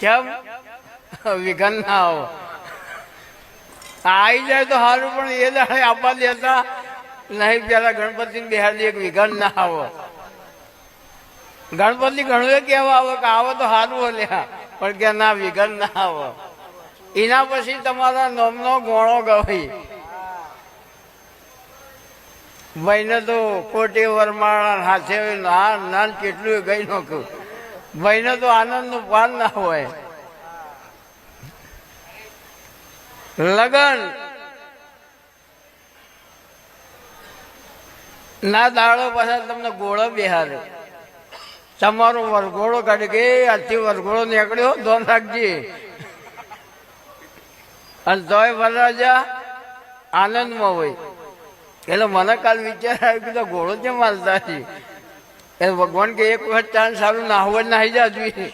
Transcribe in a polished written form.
કેમ વિઘન ના આવો આવી જાય તો સારું, પણ એ દાડે આપવા દેતા નહીં. પેલા ગણપતિ બેહાડી એક વિઘન ના આવો. ગણપતિ ઘણું કેવા આવે કે આવો તો સારું હલ્યા, પણ કે ના વિઘન ના આવો. એના પછી તમારા નોમનો ગોણો ગવાઈ. ભાઈને તો કોટી વરમાળા હાથે નાન કેટલું ગઈ નોખ્યું. ભાઈને તો આનંદનું પાન ના હોય. લગન ના દાડો પાછા તમને ગોળો બેહારે. તમારો વરઘોડો કાઢી કે આજથી વરઘોડો નીકળ્યો ધોન રાખજે. અને તોય વરરાજા આનંદમાં હોય. એટલે મને કાલ વિચાર આવ્યો કે ઘોડો કેમ હાલતા છે. એ ભગવાન કે એક વખત ચાંદ સારું નાહવા નાહી જા જોઈએ.